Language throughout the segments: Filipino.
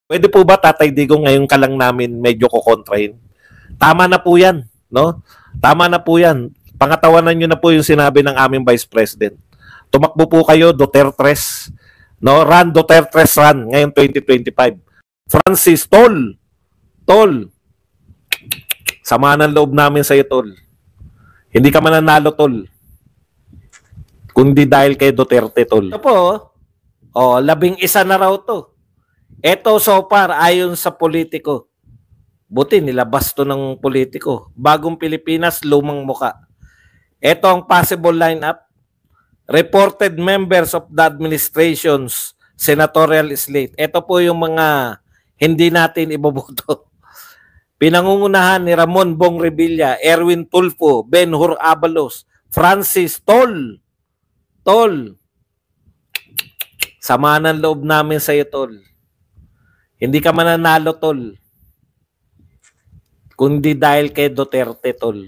Pwede po ba, Tatay Digong, ngayon ka lang namin medyo kukontrahin? Tama na po yan, no? Tama na po yan. Pangatawanan nyo na po yung sinabi ng aming Vice President. Tumakbo po kayo, Dutertres. No? Run, Dutertres, run. Ngayon, 2025. Francis, tol. Tol. Sama ng loob namin sa'yo, tol. Hindi ka mananalo, tol. Kundi dahil kay Duterte, tol. Ito po, oh, 11 na raw to. Ito so far, ayon sa politiko. Buti, nilabas to ng politiko. Bagong Pilipinas, lumang muka. Ito ang possible lineup. Reported members of the administration's senatorial slate. Ito po yung mga hindi natin iboboto. Pinangungunahan ni Ramon Bong Revilla, Erwin Tulfo, Ben-Hur Abalos, Francis Tol. Tol. Sama ng loob namin sa iyo, Tol. Hindi ka mananalo, tol. Kundi dahil kay Duterte, tol.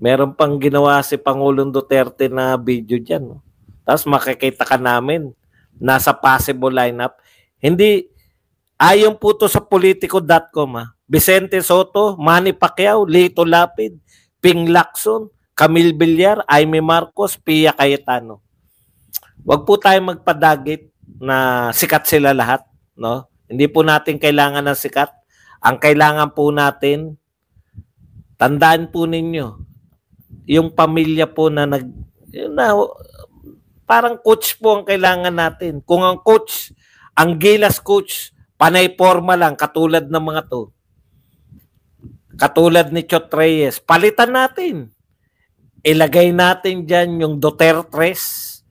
Meron pang ginawa si Pangulong Duterte na video dyan. No? Tapos makikita ka namin. Nasa possible lineup. Hindi, ayon po to sa politico.com. Vicente Soto, Manny Pacquiao, Lito Lapid, Ping Lacson, Camille Villar, Aimee Marcos, Pia Cayetano. Wag po tayo magpadagit na sikat sila lahat. No? Hindi po natin kailangan ng sikat. Ang kailangan po natin, tandaan po ninyo, yung pamilya po na parang coach po ang kailangan natin. Kung ang coach, ang Gilas coach, panay forma lang, katulad ng mga to. Katulad ni Chot Reyes, palitan natin. Ilagay natin dyan yung Dutertres,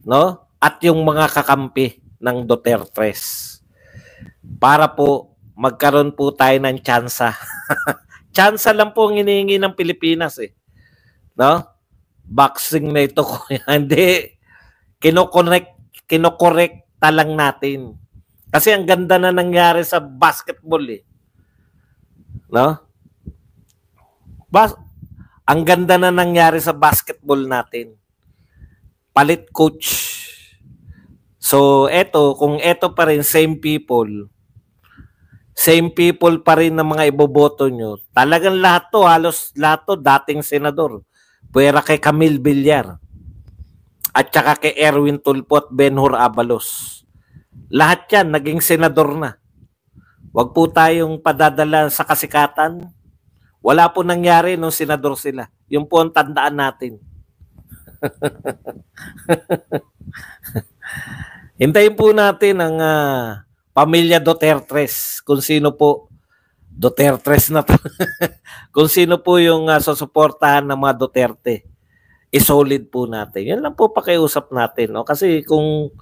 no? At yung mga kakampi ng Dutertres. Para po magkaroon po tayo ng tsansa. Tsansa lang po ang hinihingi ng Pilipinas eh. No? Boxing na ito. Hindi. Kinokorrekta lang natin. Kasi ang ganda na nangyari sa basketball eh. No? Ang ganda na nangyari sa basketball natin. Palit coach. So, kung eto pa rin, same people pa rin ng mga iboboto nyo. Talagang lahat to, halos lahat to, dating senador. Pwera kay Camille Villar. At saka kay Erwin Tulfo at Ben-Hur Abalos. Lahat yan, naging senador na. Huwag po tayong padadala sa kasikatan. Wala po nangyari nung senador sila. Yung po ang tandaan natin. Hintayin po natin ang pamilya Dutertres, kung sino po, Dutertres na to, kung sino po yung susuportahan ng mga Duterte, isolid po natin. Yan lang po pakiusap natin. No? Kasi kung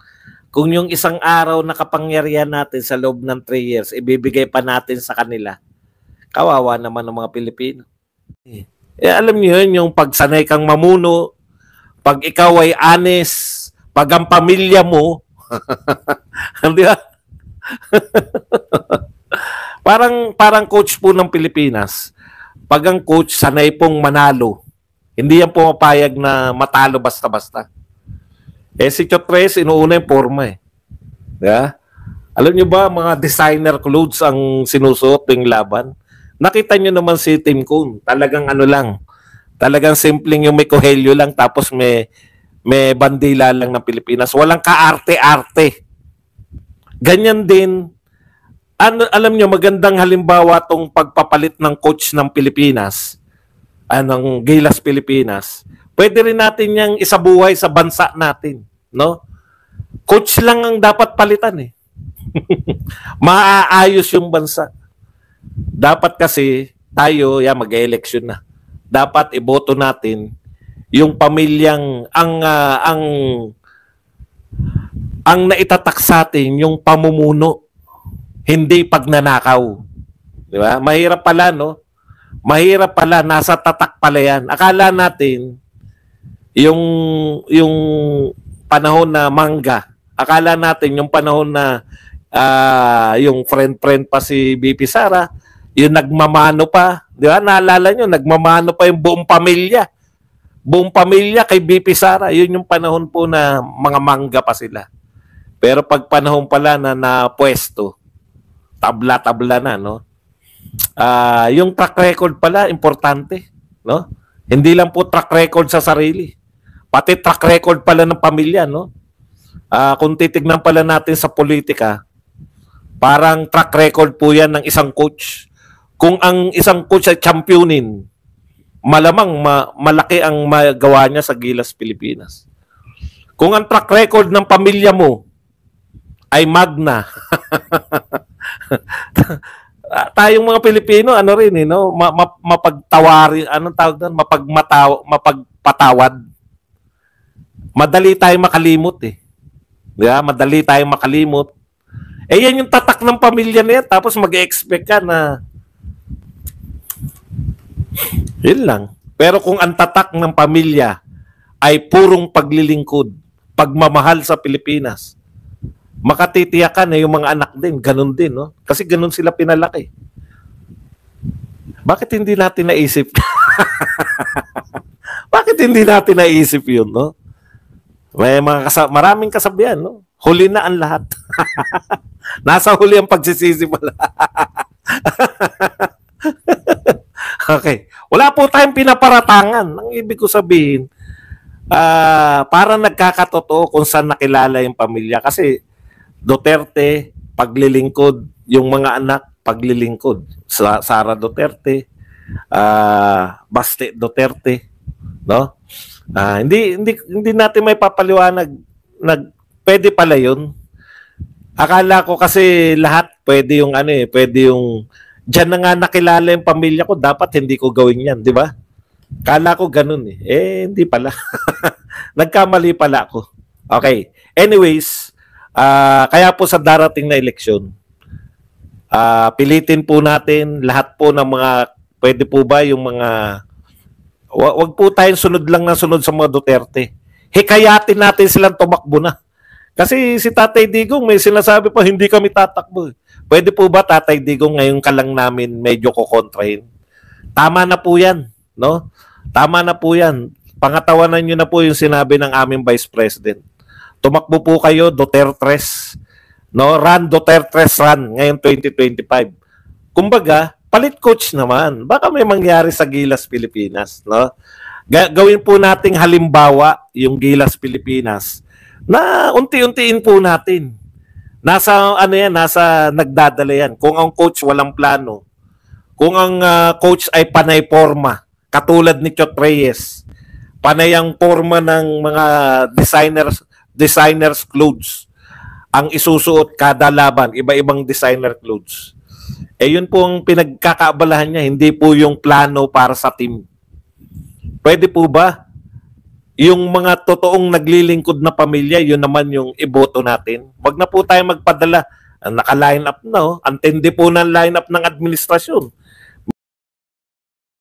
yung isang araw na kapangyarihan natin sa loob ng 3 years, ibibigay pa natin sa kanila, kawawa naman ng mga Pilipino. Alam niyo yun, yung pagsanay kang mamuno, pag ikaw ay honest, pag ang pamilya mo, di ba? parang coach po ng Pilipinas. Pag ang coach sanay pong manalo, hindi yan pumapayag na matalo basta-basta. Si Chotres, inuuna yung forma eh. Yeah? Alam nyo ba, mga designer clothes ang sinusuot yung laban? Nakita nyo naman si Tim Coon. Talagang lang. Talagang simpleng yung may kohelyo lang tapos may bandila lang ng Pilipinas. Walang kaarte-arte. Ganyan din, alam nyo, magandang halimbawa tong pagpapalit ng coach ng Pilipinas, ng Gilas Pilipinas. Pwede rin natin yang isabuhay sa bansa natin, no? Coach lang ang dapat palitan eh. Maaayos yung bansa. Dapat kasi tayo, mag-election na. Dapat iboto natin yung pamilyang ang naitatak sa atin yung pamumuno, hindi pagnanakaw. Di ba? Mahirap pala, no? Mahirap pala, nasa tatak pala yan. Akala natin, yung panahon na mangga, akala natin yung panahon na yung friend pa si BP Sara, yung nagmamano pa. Di ba? Naalala nyo, nagmamano pa yung buong pamilya. Buong pamilya kay BP Sara. Yun yung panahon po na mga mangga pa sila. Pero pag panahon pala na napwesto, tabla-tabla na, no? Yung track record pala, importante, no? Hindi lang po track record sa sarili. Pati track record pala ng pamilya, no? Kung titignan pala natin sa politika, parang track record po yan ng isang coach. Kung ang isang coach ay championin, malamang malaki ang magawa niya sa Gilas Pilipinas. Kung ang track record ng pamilya mo ay magna, tayong mga Pilipino, ano rin, no? Mapagtawari, anong tawag doon? Mapagpatawad. Madali tayong makalimot eh. Diba? Madali tayong makalimot. Yan yung tatak ng pamilya na yan. Tapos mag-expect ka na yun lang. Pero kung ang tatak ng pamilya ay purong paglilingkod, pagmamahal sa Pilipinas, makatitiyakan na yung mga anak din, ganun din, no? Kasi ganun sila pinalaki. Bakit hindi natin naisip? Bakit hindi natin naisip yun, no? May maraming kasabihan, no? Huli na ang lahat. Nasa huli ang pagsisisi pala. Okay. Wala po tayong pinaparatangan. Ang ibig ko sabihin, parang nagkakatotoo kung saan nakilala yung pamilya. Kasi Duterte, paglilingkod, yung mga anak, paglilingkod. Sara Duterte, Baste Duterte, no? Hindi natin may papaliwanag pwede pala yun. Akala ko kasi lahat pwede yung pwede yung diyan na nga nakilala yung pamilya ko, dapat hindi ko gawin yan, di ba? Kala ko ganun eh. Hindi pala. Nagkamali pala ako. Okay. Anyways, kaya po sa darating na eleksyon, pilitin po natin lahat po ng mga, pwede po ba yung mga, wag po tayong sunod lang na sunod sa mga Duterte. Hikayatin natin silang tumakbo na. Kasi si Tatay Digong may sinasabi pa, hindi kami tatakbo. Pwede po ba, Tatay Digong, ngayon ka lang namin medyo kukontrahin? Tama na po yan, no? Tama na po yan. Pangatawanan nyo na po yung sinabi ng aming Vice President. Tumakbo po kayo, Dutertres. No? Run, Dutertres, run. Ngayon 2025. Kumbaga, palit coach naman. Baka may mangyari sa Gilas Pilipinas, no? Gawin po nating halimbawa yung Gilas Pilipinas na unti-untiin po natin. Nasa nasa nagdadala yan. Kung ang coach walang plano, kung ang coach ay panay forma, katulad ni Chot Reyes, panay ang forma ng mga designers clothes, ang isusuot kada laban, iba-ibang designer clothes. Yun po ang pinagkakaabalahan niya, hindi po yung plano para sa team. Pwede po ba? Yung mga totoong naglilingkod na pamilya, yun naman yung iboto natin. Wag na po tayo magpadala. Naka-line up na. Antindi po ng line up ng administrasyon.